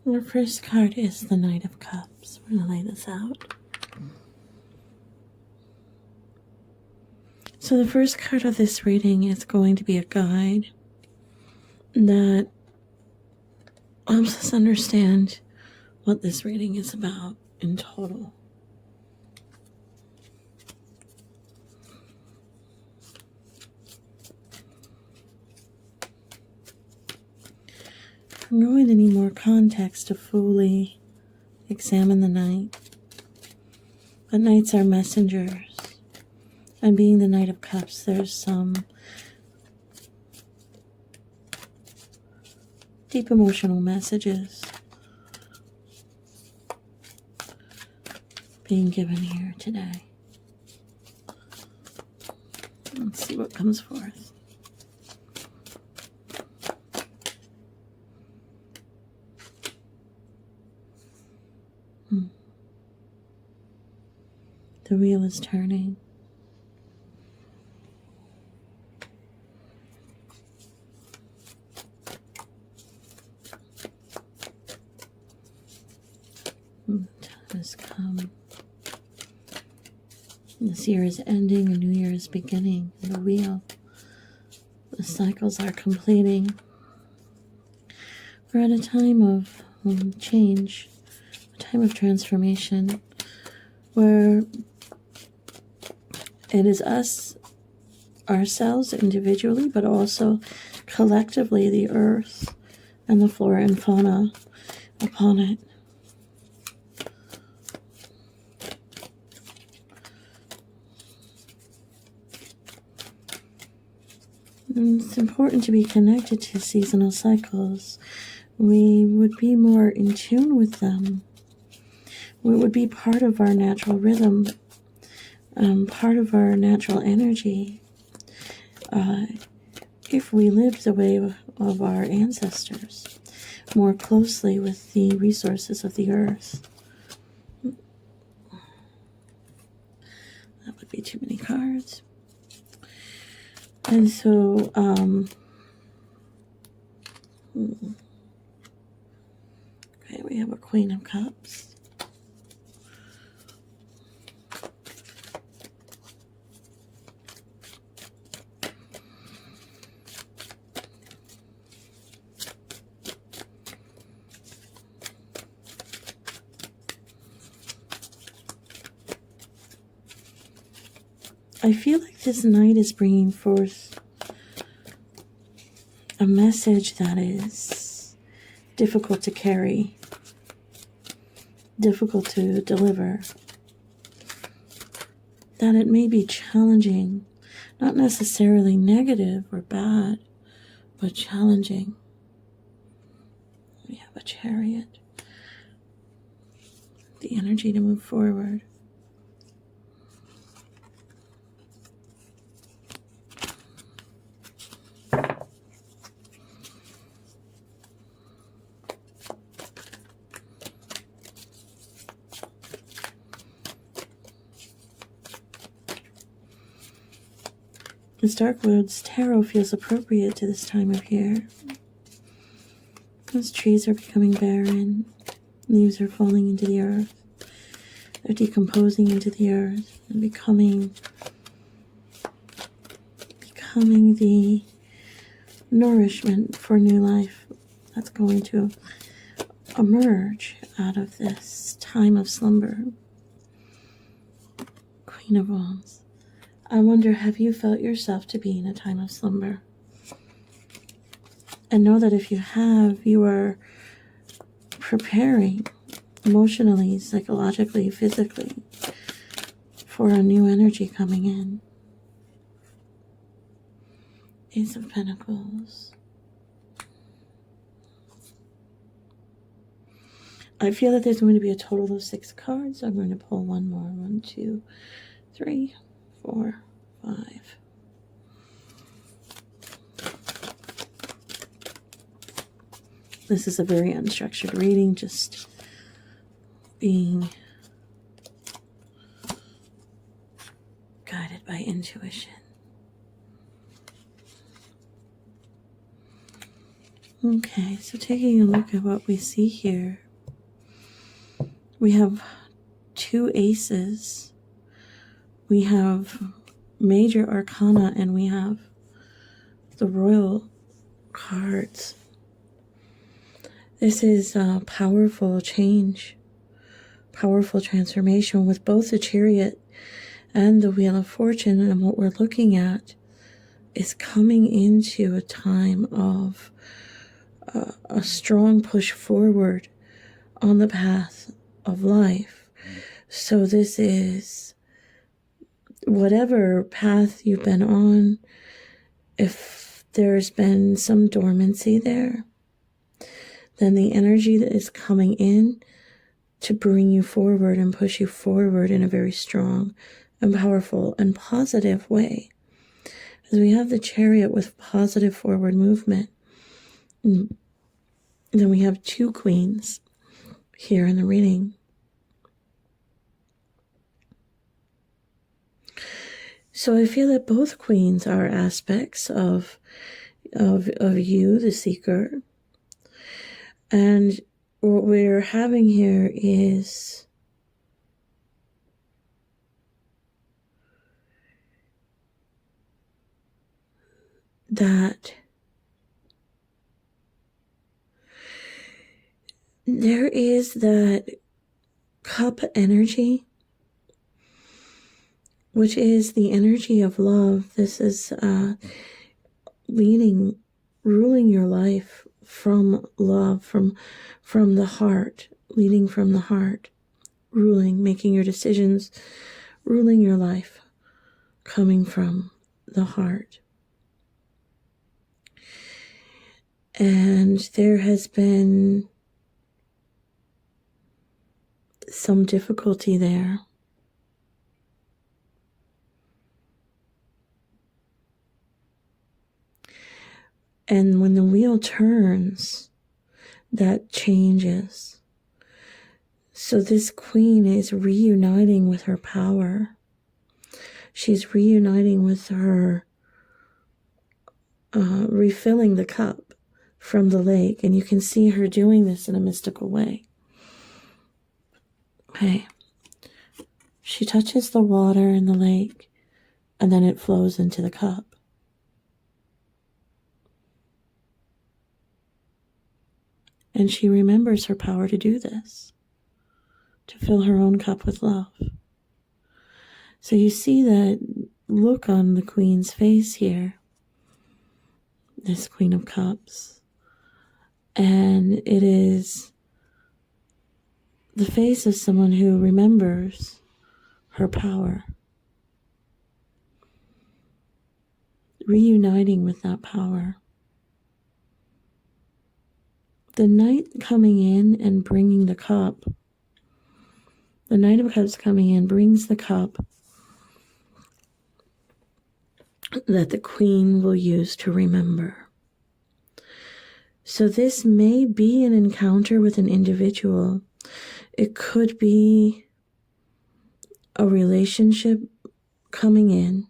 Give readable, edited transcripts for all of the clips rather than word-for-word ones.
Our first card is the Knight of Cups. We're going to lay this out. So the first card of this reading is going to be a guide that helps us understand what this reading is about in total. I'm going to need more context to fully examine the Knight. But Knights are messengers. And being the Knight of Cups, there's some deep emotional messages being given here today. Let's see what comes forth. The wheel is turning. Time has come. This year is ending, a new year is beginning. The wheel, the cycles are completing. We're at a time of change, a time of transformation, where it is us, ourselves individually, but also collectively, the earth and the flora and fauna upon it. And it's important to be connected to seasonal cycles. We would be more in tune with them. It would be part of our natural rhythm, part of our natural energy, if we lived the way of our ancestors, more closely with the resources of the earth. That would be too many cards. And so, okay, we have a Queen of Cups. I feel like this Knight is bringing forth a message that is difficult to carry, difficult to deliver, that it may be challenging, not necessarily negative or bad, but challenging. We have a Chariot, the energy to move forward. The Darkwood's tarot feels appropriate to this time of year. Those trees are becoming barren. Leaves are falling into the earth. They're decomposing into the earth and becoming the nourishment for new life that's going to emerge out of this time of slumber. Queen of Wands. I wonder, have you felt yourself to be in a time of slumber? And know that if you have, you are preparing emotionally, psychologically, physically for a new energy coming in. Ace of Pentacles. I feel that there's going to be a total of 6 cards. I'm going to pull one more. 1, 2, 3, 4, 5. This is a very unstructured reading, just being guided by intuition. Okay, so taking a look at what we see here, we have 2 aces, we have major arcana, and we have the royal cards. This is a powerful change, powerful transformation with both the Chariot and the Wheel of Fortune. And what we're looking at is coming into a time of a strong push forward on the path of life. So this is whatever path you've been on, if there's been some dormancy there, then the energy that is coming in to bring you forward and push you forward in a very strong and powerful and positive way. As we have the Chariot with positive forward movement, and then we have 2 queens here in the reading. So I feel that both queens are aspects of you, the seeker. And what we're having here is that there is that cup energy, which is the energy of love. This is ruling your life from love, from the heart, leading from the heart, ruling, making your decisions, ruling your life, coming from the heart. And there has been some difficulty there. And when the wheel turns, that changes. So this queen is reuniting with her power. She's reuniting with her, refilling the cup from the lake. And you can see her doing this in a mystical way. Okay. She touches the water in the lake, and then it flows into the cup. And she remembers her power to do this, to fill her own cup with love. So you see that look on the queen's face here, this Queen of Cups. And it is the face of someone who remembers her power, reuniting with that power. The Knight coming in and bringing the cup, the Knight of Cups coming in brings the cup that the Queen will use to remember. So this may be an encounter with an individual. It could be a relationship coming in,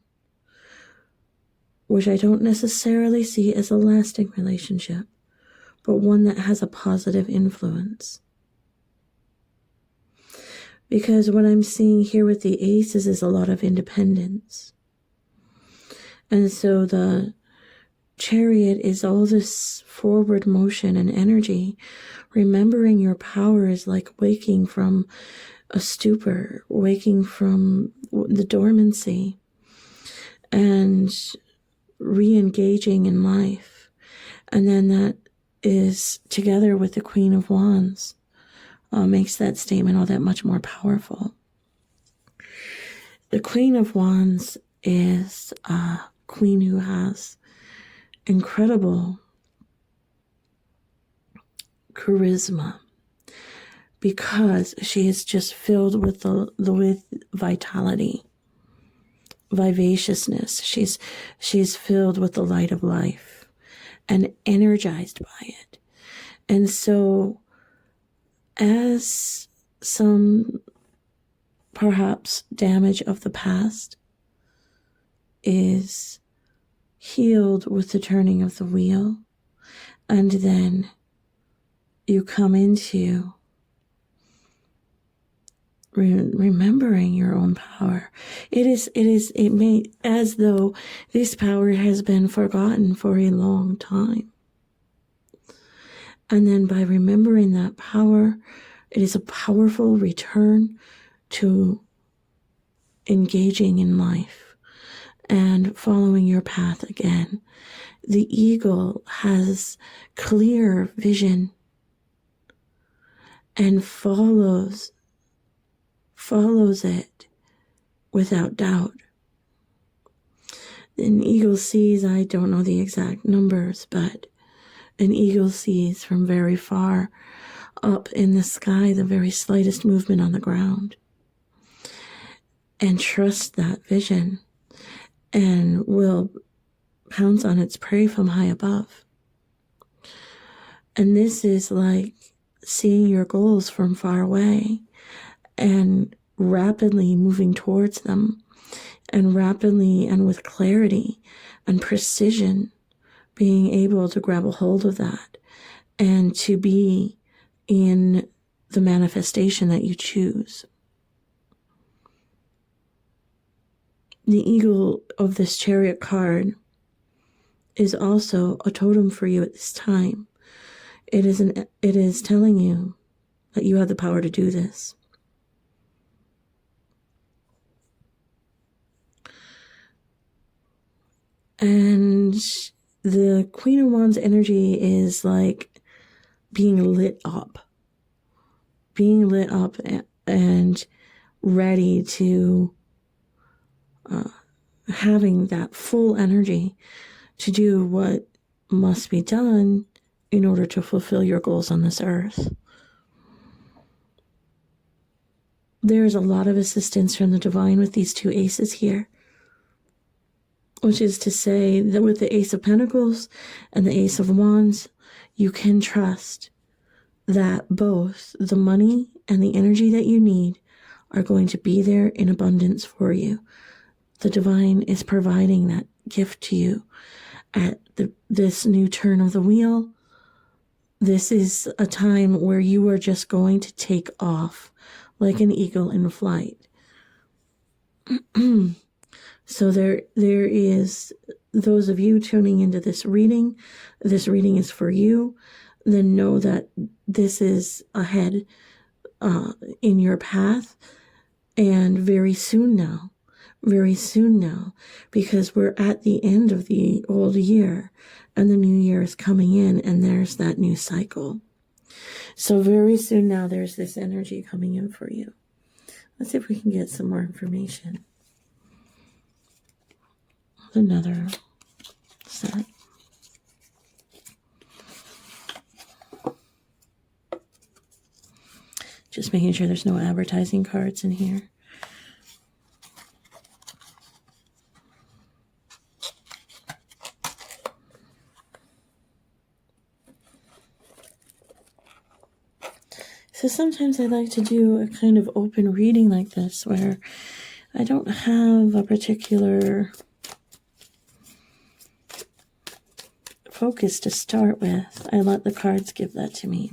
which I don't necessarily see as a lasting relationship, but one that has a positive influence. Because what I'm seeing here with the aces is a lot of independence. And so the Chariot is all this forward motion and energy. Remembering your power is like waking from a stupor, waking from the dormancy, and re-engaging in life. And then that is together with the Queen of Wands, makes that statement all that much more powerful. The Queen of Wands is a queen who has incredible charisma because she is just filled with with vitality, vivaciousness. She's filled with the light of life and energized by it. And so as some perhaps damage of the past is healed with the turning of the wheel, And then you come into remembering your own power. It may, as though this power has been forgotten for a long time. And then by remembering that power, it is a powerful return to engaging in life and following your path again. The eagle has clear vision and follows it without doubt. An eagle sees, I don't know the exact numbers, but an eagle sees from very far up in the sky the very slightest movement on the ground, and trusts that vision and will pounce on its prey from high above. And this is like seeing your goals from far away and rapidly moving towards them, and rapidly and with clarity and precision being able to grab a hold of that and to be in the manifestation that you choose. The eagle of this Chariot card is also a totem for you at this time. It is telling you that you have the power to do this. And the Queen of Wands energy is like being lit up and ready to having that full energy to do what must be done in order to fulfill your goals on this earth. There's a lot of assistance from the divine with these two aces here, which is to say that with the Ace of Pentacles and the Ace of Wands, you can trust that both the money and the energy that you need are going to be there in abundance for you. The divine is providing that gift to you at this new turn of the wheel. This is a time where you are just going to take off like an eagle in flight. So there is those of you tuning into this reading is for you. Then know that this is ahead in your path, and very soon now, because we're at the end of the old year and the new year is coming in, and there's that new cycle. So very soon now, there's this energy coming in for you. Let's see if we can get some more information. Another set. Just making sure there's no advertising cards in here. So sometimes I like to do a kind of open reading like this where I don't have a particular focus to start with. I let the cards give that to me.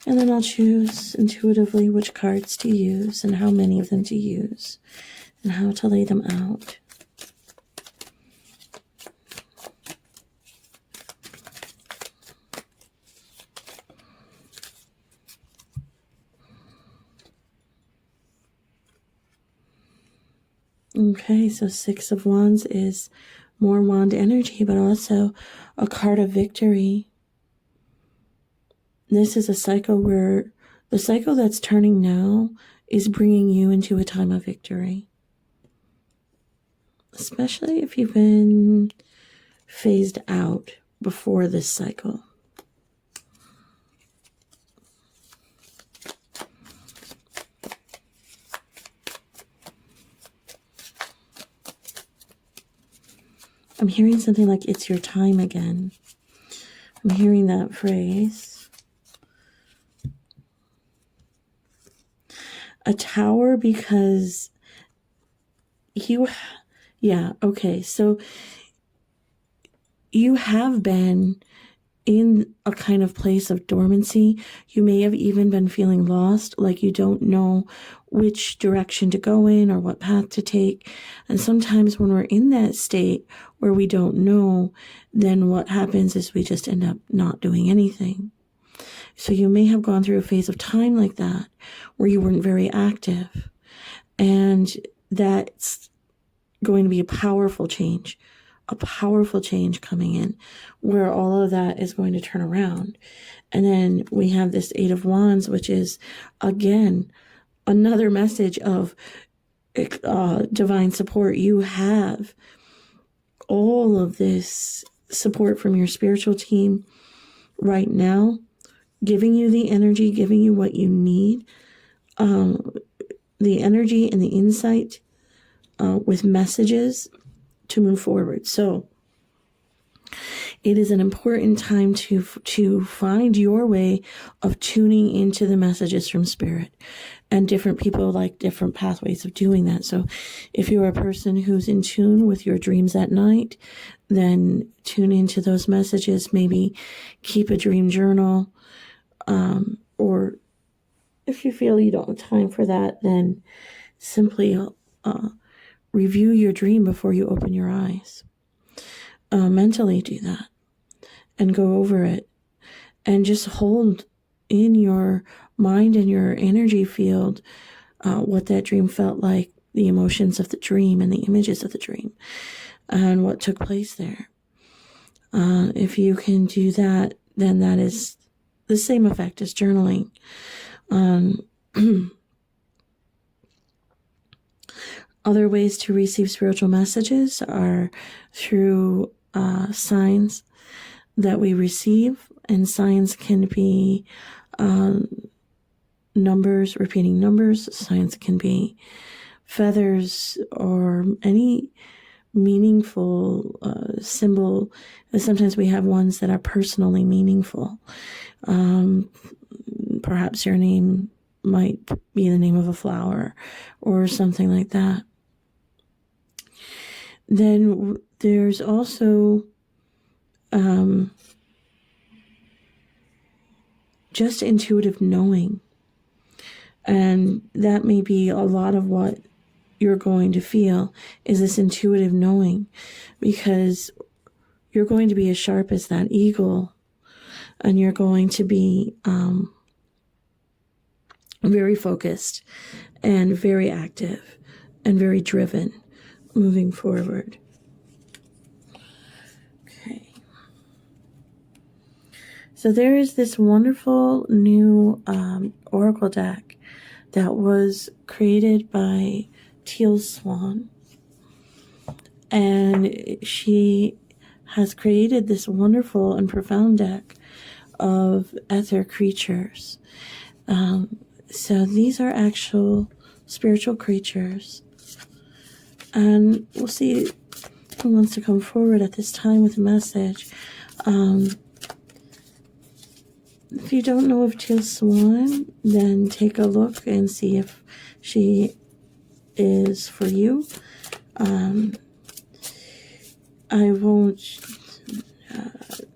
And then I'll choose intuitively which cards to use and how many of them to use and how to lay them out. Okay, so Six of Wands is more wand energy, but also a card of victory. This is a cycle where the cycle that's turning now is bringing you into a time of victory. Especially if you've been phased out before this cycle. I'm hearing something like, it's your time again. I'm hearing that phrase. A tower, because so you have been in a kind of place of dormancy. You may have even been feeling lost, like you don't know which direction to go in or what path to take. And sometimes when we're in that state where we don't know, then what happens is we just end up not doing anything. So you may have gone through a phase of time like that where you weren't very active. And that's going to be a powerful change coming in, where all of that is going to turn around. And then we have this Eight of Wands, which is, again, another message of divine support. You have all of this support from your spiritual team right now, giving you the energy, giving you what you need, the energy and the insight with messages to move forward. So it is an important time to find your way of tuning into the messages from Spirit. And different people like different pathways of doing that. So if you're a person who's in tune with your dreams at night, then tune into those messages. Maybe keep a dream journal. Or if you feel you don't have time for that, then simply review your dream before you open your eyes. Mentally do that and go over it and just hold in your mind and your energy field what that dream felt like, the emotions of the dream and the images of the dream and what took place there. If you can do that, then that is the same effect as journaling. Other ways to receive spiritual messages are through signs that we receive, and signs can be numbers, repeating numbers. Signs can be feathers or any meaningful symbol. Sometimes we have ones that are personally meaningful. Perhaps your name might be the name of a flower or something like that. Then there's also just intuitive knowing. And that may be a lot of what you're going to feel, is this intuitive knowing, because you're going to be as sharp as that eagle, and you're going to be very focused and very active and very driven moving forward. Okay. So there is this wonderful new oracle deck that was created by Teal Swan. And she has created this wonderful and profound deck of Aether creatures. So these are actual spiritual creatures. And we'll see who wants to come forward at this time with a message. If you don't know of Teal Swan, then take a look and see if she is for you. I won't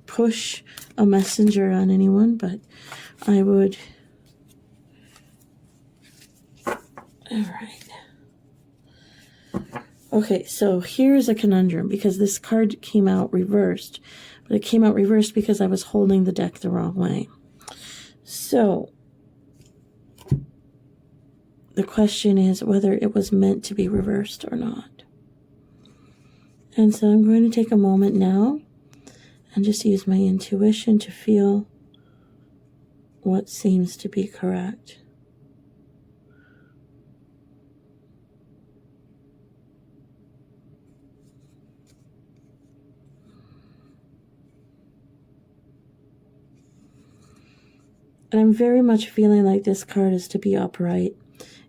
push a messenger on anyone, but I would. All right. Okay, so here's a conundrum, because this card came out reversed, but it came out reversed because I was holding the deck the wrong way. So the question is whether it was meant to be reversed or not. And so I'm going to take a moment now and just use my intuition to feel what seems to be correct. And I'm very much feeling like this card is to be upright.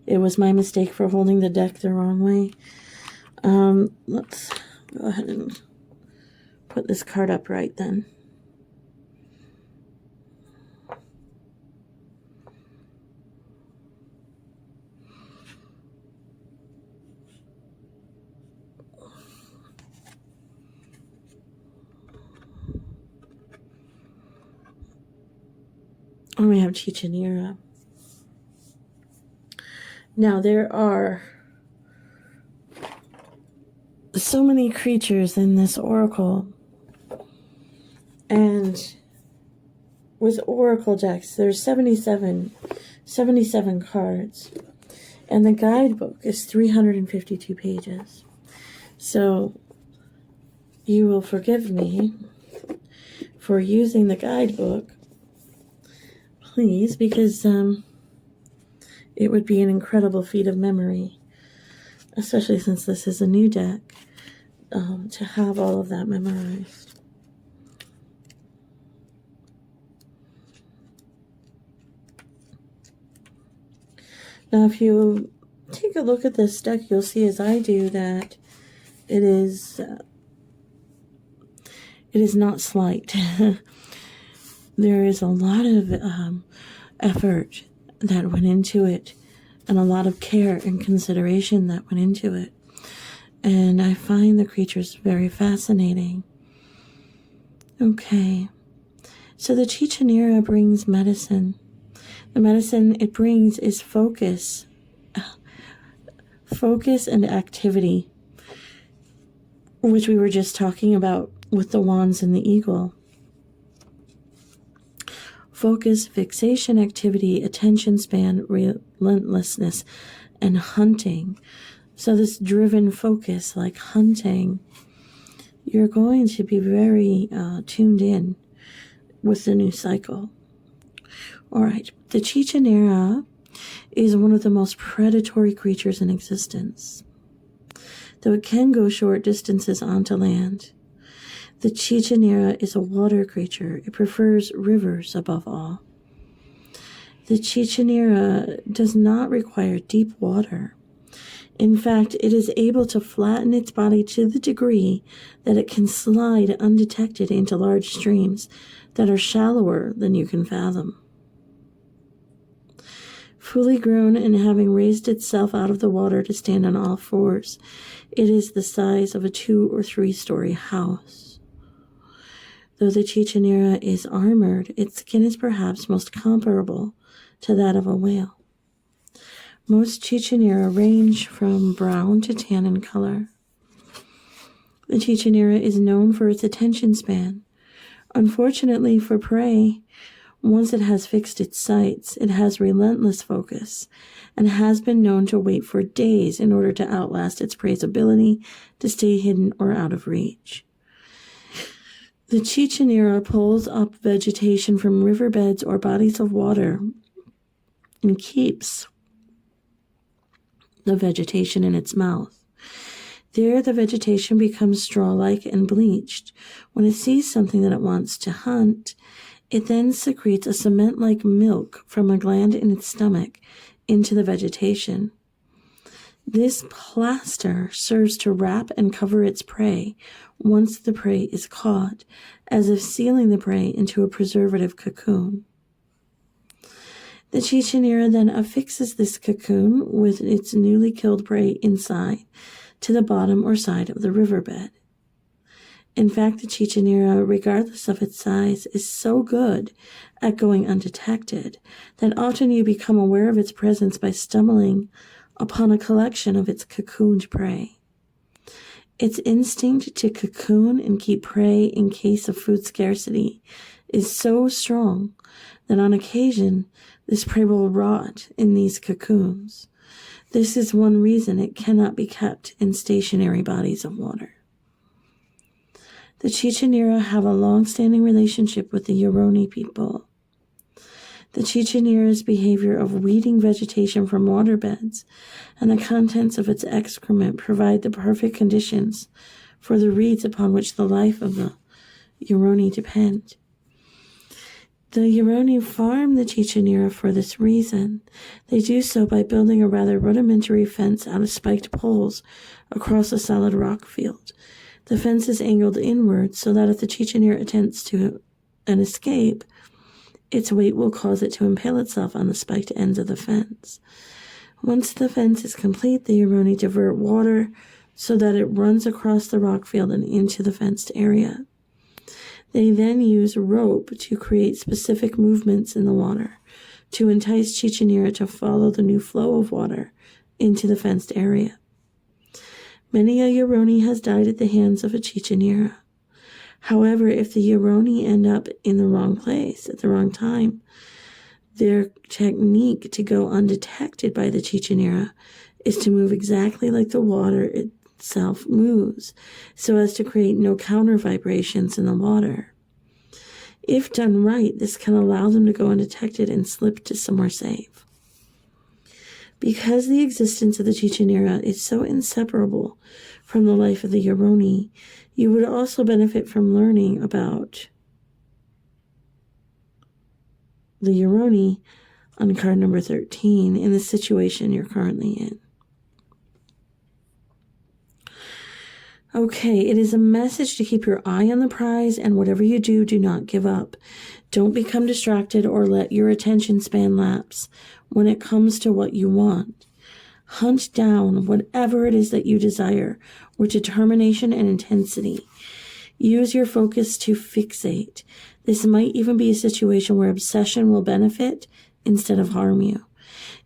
It was my mistake for holding the deck the wrong way. Let's go ahead and put this card upright then. And we have Chichinera. Now, there are so many creatures in this oracle. And with oracle decks, there's 77 cards. And the guidebook is 352 pages. So you will forgive me for using the guidebook, please, because it would be an incredible feat of memory, especially since this is a new deck, to have all of that memorized. Now, if you take a look at this deck, you'll see, as I do, that it is not slight. There is a lot of effort that went into it, and a lot of care and consideration that went into it. And I find the creatures very fascinating. Okay. So the Chichinera brings medicine. The medicine it brings is focus. Focus and activity, which we were just talking about with the wands and the eagle. Focus, fixation, activity, attention span, relentlessness, and hunting. So this driven focus, like hunting, you're going to be very tuned in with the new cycle. All right, the Chichinera is one of the most predatory creatures in existence. Though it can go short distances onto land, the Chichinera is a water creature. It prefers rivers above all. The Chichinera does not require deep water. In fact, it is able to flatten its body to the degree that it can slide undetected into large streams that are shallower than you can fathom. Fully grown and having raised itself out of the water to stand on all fours, it is the size of a 2- or 3-story house. Though the Chichinera is armored, its skin is perhaps most comparable to that of a whale. Most Chichinera range from brown to tan in color. The Chichinera is known for its attention span. Unfortunately for prey, once it has fixed its sights, it has relentless focus and has been known to wait for days in order to outlast its prey's ability to stay hidden or out of reach. The Chichinera pulls up vegetation from riverbeds or bodies of water and keeps the vegetation in its mouth. There, the vegetation becomes straw-like and bleached. When it sees something that it wants to hunt, it then secretes a cement-like milk from a gland in its stomach into the vegetation. This plaster serves to wrap and cover its prey once the prey is caught, as if sealing the prey into a preservative cocoon. The Chichinera then affixes this cocoon with its newly killed prey inside to the bottom or side of the riverbed. In fact, the Chichinera, regardless of its size, is so good at going undetected that often you become aware of its presence by stumbling upon a collection of its cocooned prey. Its instinct to cocoon and keep prey in case of food scarcity is so strong that on occasion this prey will rot in these cocoons. This is one reason it cannot be kept in stationary bodies of water. The Chichinera have a long-standing relationship with the Yoroni people. The Chichinera's behavior of weeding vegetation from waterbeds and the contents of its excrement provide the perfect conditions for the reeds upon which the life of the Yoroni depend. The Yoroni farm the Chichinera for this reason. They do so by building a rather rudimentary fence out of spiked poles across a solid rock field. The fence is angled inward so that if the Chichinera attempts to an escape, its weight will cause it to impale itself on the spiked ends of the fence. Once the fence is complete, the Yoroni divert water so that it runs across the rock field and into the fenced area. They then use rope to create specific movements in the water to entice Chichinera to follow the new flow of water into the fenced area. Many a Yoroni has died at the hands of a Chichinera. However, if the Yoroni end up in the wrong place at the wrong time, their technique to go undetected by the Chichinera is to move exactly like the water itself moves, so as to create no counter vibrations in the water. If done right, this can allow them to go undetected and slip to somewhere safe. Because the existence of the Chichinera is so inseparable from the life of the Yoroni, you would also benefit from learning about the Yoroni on card number 13 in the situation you're currently in. Okay, it is a message to keep your eye on the prize, and whatever you do, do not give up. Don't become distracted or let your attention span lapse when it comes to what you want. Hunt down whatever it is that you desire with determination and intensity. Use your focus to fixate. This might even be a situation where obsession will benefit instead of harm you.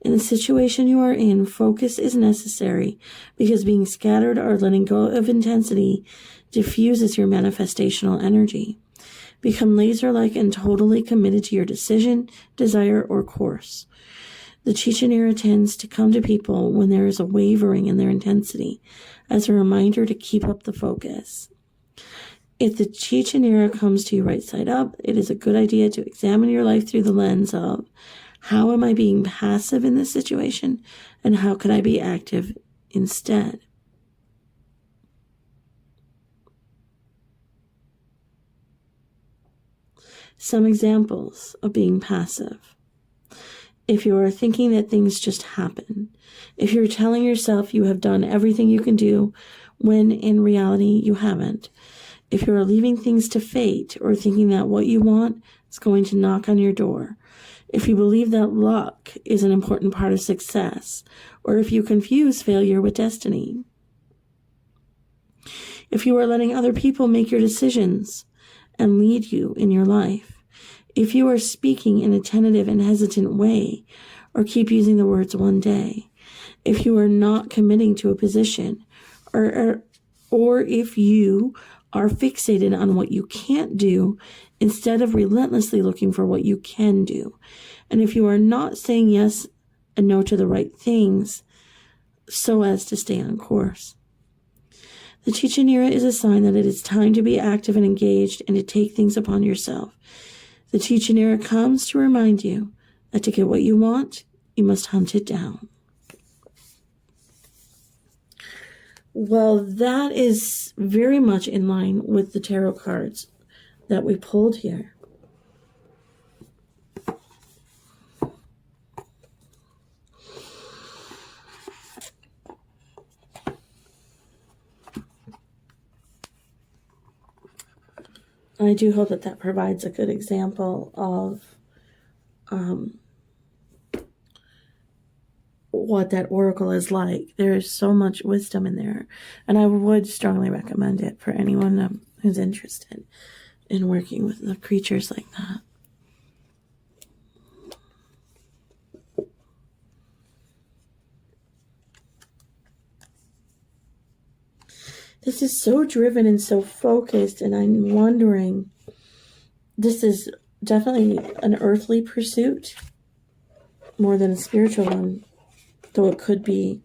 In the situation you are in, focus is necessary because being scattered or letting go of intensity diffuses your manifestational energy. Become laser-like and totally committed to your decision, desire, or course. The Chichinera tends to come to people when there is a wavering in their intensity, as a reminder to keep up the focus. If the Chichinera comes to you right side up, it is a good idea to examine your life through the lens of, how am I being passive in this situation, and how could I be active instead? Some examples of being passive. If you are thinking that things just happen, if you're telling yourself you have done everything you can do when in reality you haven't, if you are leaving things to fate or thinking that what you want is going to knock on your door, if you believe that luck is an important part of success, or if you confuse failure with destiny. If you are letting other people make your decisions and lead you in your life. If you are speaking in a tentative and hesitant way, or keep using the words one day. If you are not committing to a position, or if you are fixated on what you can't do instead of relentlessly looking for what you can do. And if you are not saying yes and no to the right things so as to stay on course. The Chichinera is a sign that it is time to be active and engaged and to take things upon yourself. The Chichinera comes to remind you that to get what you want, you must hunt it down. Well, that is very much in line with the tarot cards that we pulled here. I do hope that that provides a good example of what that oracle is like. There is so much wisdom in there, and I would strongly recommend it for anyone who's interested in working with the creatures like that. This is so driven and so focused, and I'm wondering, this is definitely an earthly pursuit more than a spiritual one, though it could be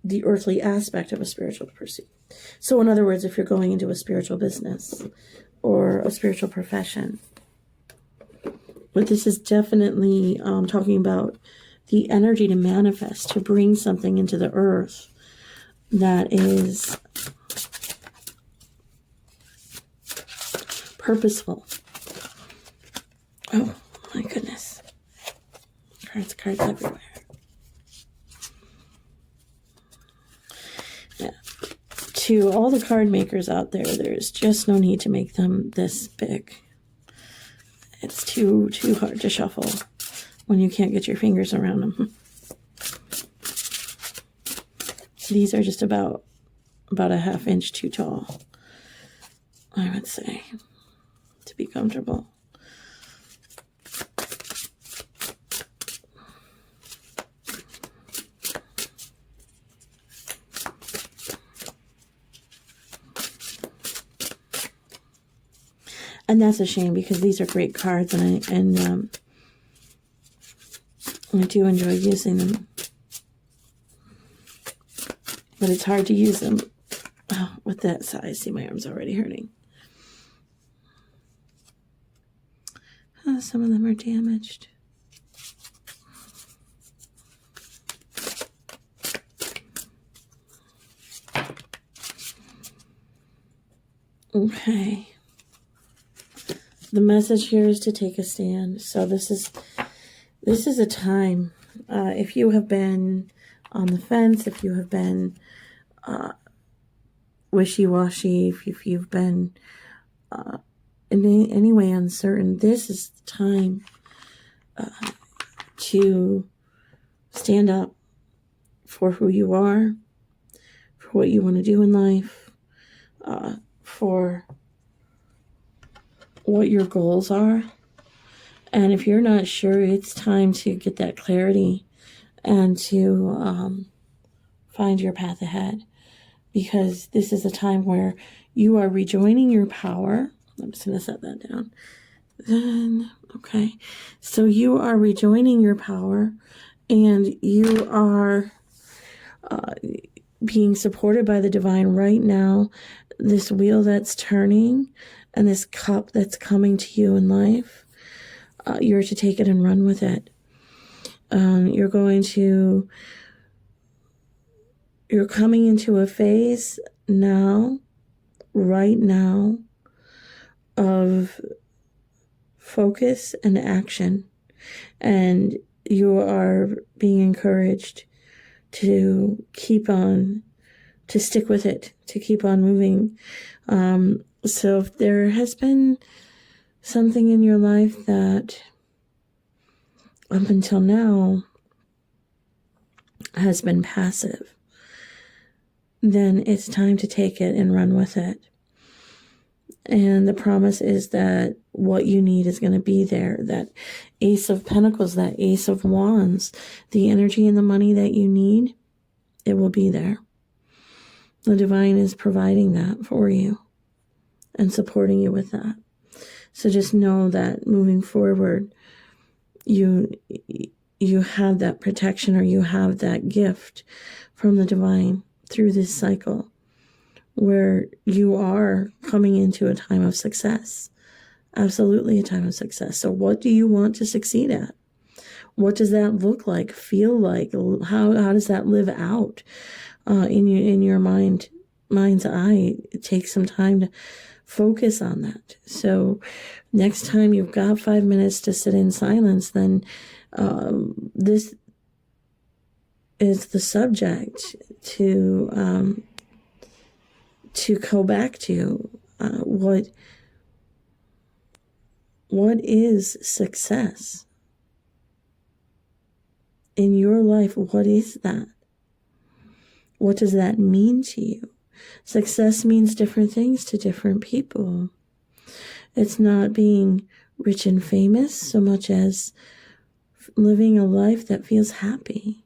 the earthly aspect of a spiritual pursuit. So in other words, if you're going into a spiritual business or a spiritual profession. But this is definitely talking about the energy to manifest, to bring something into the earth that is purposeful. Oh my goodness. Cards everywhere. Yeah. To all the card makers out there, there's just no need to make them this big. It's too hard to shuffle when you can't get your fingers around them. These are just about a half inch too tall, I would say. to be comfortable. And that's a shame because these are great cards, and I do enjoy using them. But it's hard to use them with that size. See, my arm's already hurting. Some of them are damaged. Okay. The message here is to take a stand. So this is a time. If you have been on the fence, if you have been wishy-washy, if you've been in any way uncertain, this is the time to stand up for who you are, for what you want to do in life, for what your goals are. And if you're not sure, it's time to get that clarity and to find your path ahead, because this is a time where you are rejoining your power. I'm just going to set that down. Then, okay. So you are rejoining your power, and you are being supported by the divine right now. This wheel that's turning and this cup that's coming to you in life, you're to take it and run with it. You're coming into a phase now, right now, of focus and action. And you are being encouraged to keep on, to stick with it, to keep on moving. So if there has been something in your life that up until now has been passive, then it's time to take it and run with it. And the promise is that what you need is going to be there. That Ace of Pentacles, that Ace of Wands, the energy and the money that you need, it will be there. The divine is providing that for you and supporting you with that. So just know that moving forward, you have that protection, or you have that gift from the divine through this cycle, where you are coming into a time of success. Absolutely a time of success. So what do you want to succeed at? What does that look like, feel like? How does that live out in your mind's eye? Take some time to focus on that. So next time you've got 5 minutes to sit in silence, then this is the subject to go back to. What is success in your life? What is that? What does that mean to you? Success means different things to different people. It's not being rich and famous so much as living a life that feels happy.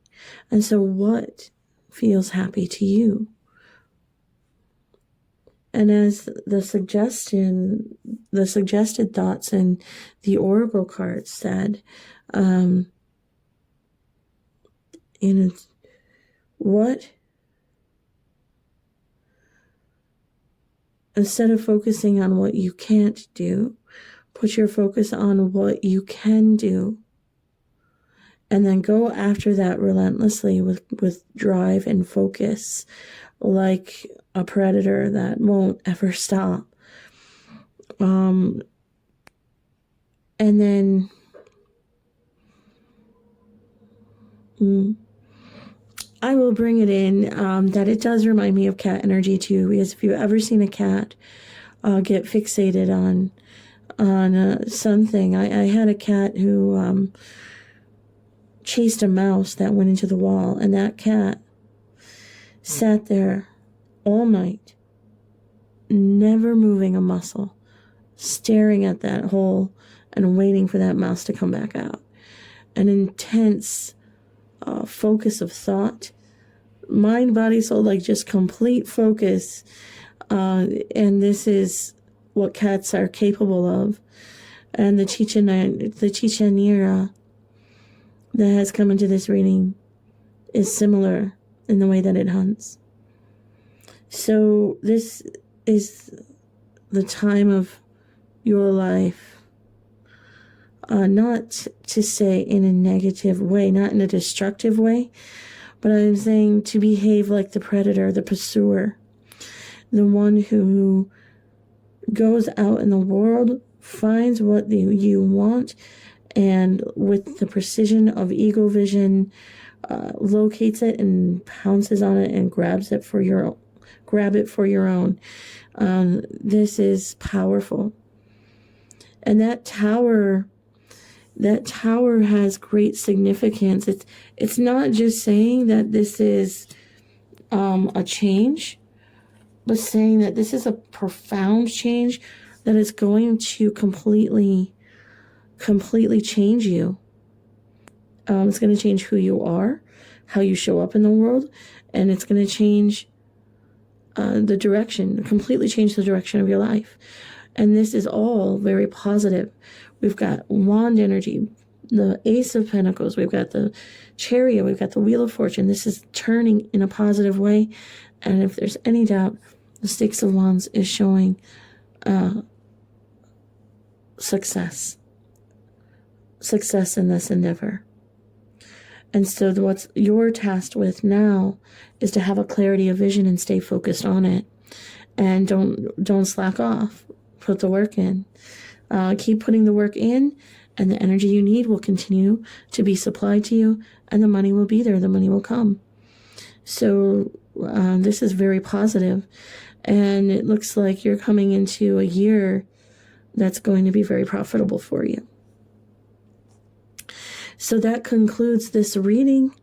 And so what feels happy to you? And as the suggested thoughts in the Oracle cards said, instead of focusing on what you can't do, put your focus on what you can do. And then go after that relentlessly with drive and focus, like a predator that won't ever stop. And then I will bring it in that it does remind me of cat energy too, because if you've ever seen a cat get fixated on something, I had a cat who chased a mouse that went into the wall, and that cat sat there all night, never moving a muscle, staring at that hole and waiting for that mouse to come back out. An intense focus of thought, mind, body, soul, like just complete focus. And this is what cats are capable of. And the Chichanera that has come into this reading is similar in the way that it hunts. So this is the time of your life, not to say in a negative way, not in a destructive way, but I'm saying to behave like the predator, the pursuer, the one who goes out in the world, finds what you want, and with the precision of eagle vision, locates it and pounces on it and grab it for your own. This is powerful. And that tower has great significance. It's not just saying that this is a change, but saying that this is a profound change that is going to completely change you. It's going to change who you are, how you show up in the world, and it's going to change completely change the direction of your life. And this is all very positive. We've got wand energy, the Ace of Pentacles, we've got the Chariot, we've got the Wheel of Fortune. This is turning in a positive way. And if there's any doubt, the Six of Wands is showing success in this endeavor. And so what you're tasked with now is to have a clarity of vision and stay focused on it. And don't slack off. Put the work in. Keep putting the work in, and the energy you need will continue to be supplied to you, and the money will be there. The money will come. So this is very positive, and it looks like you're coming into a year that's going to be very profitable for you. So that concludes this reading.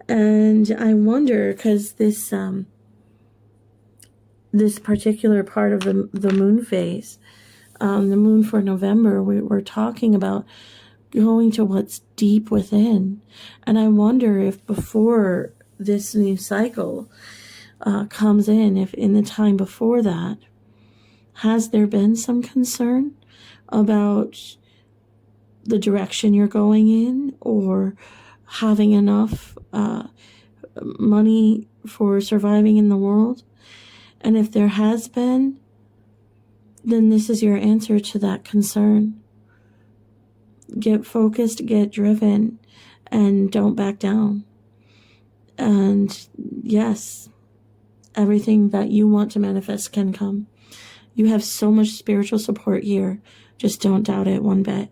And I wonder, because this particular part of the moon phase, the moon for November, we're talking about going to what's deep within. And I wonder if before this new cycle comes in, if in the time before that, has there been some concern about the direction you're going in, or having enough money for surviving in the world? And if there has been, then this is your answer to that concern. Get focused, get driven, and don't back down. And yes, everything that you want to manifest can come. You have so much spiritual support here. Just don't doubt it one bit.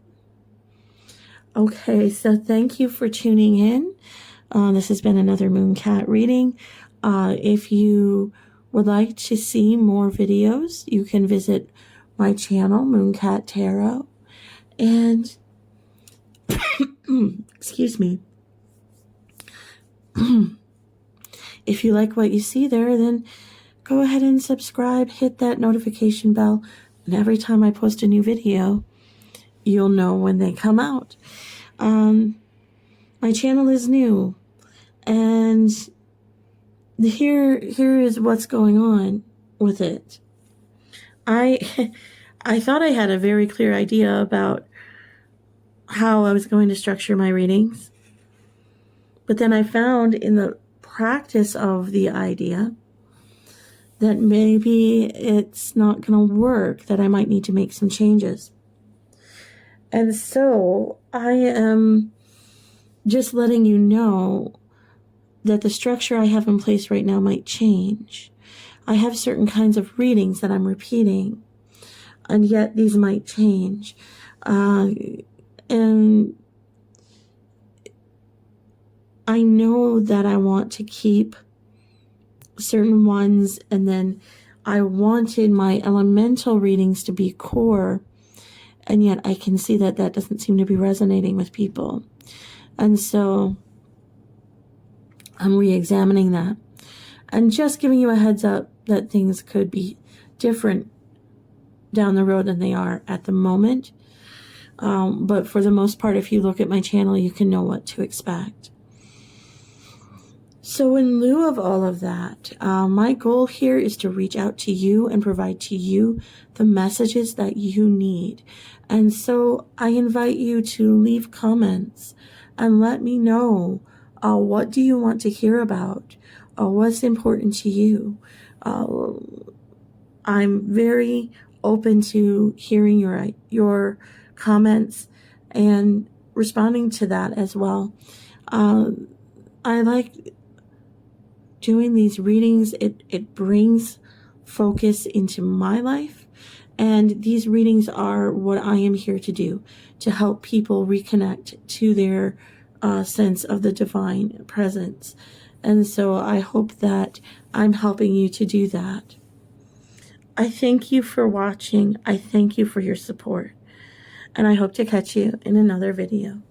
Okay, so thank you for tuning in. This has been another Mooncat reading. If you would like to see more videos, you can visit my channel, Mooncat Tarot. And, excuse me. If you like what you see there, then go ahead and subscribe, hit that notification bell, and every time I post a new video, you'll know when they come out. My channel is new, and here is what's going on with it. I thought I had a very clear idea about how I was going to structure my readings, but then I found in the practice of the idea that maybe it's not going to work, that I might need to make some changes. And so I am just letting you know that the structure I have in place right now might change. I have certain kinds of readings that I'm repeating, and yet these might change. And I know that I want to keep certain ones, and then I wanted my elemental readings to be core, and yet I can see that that doesn't seem to be resonating with people. And so I'm re-examining that and just giving you a heads up that things could be different down the road than they are at the moment. But for the most part, if you look at my channel, you can know what to expect. So in lieu of all of that, my goal here is to reach out to you and provide to you the messages that you need. And so I invite you to leave comments and let me know, what do you want to hear about? What's important to you? I'm very open to hearing your comments and responding to that as well. I like doing these readings. It brings focus into my life, and these readings are what I am here to do, to help people reconnect to their sense of the divine presence. And so I hope that I'm helping you to do that. I thank you for watching. I thank you for your support, and I hope to catch you in another video.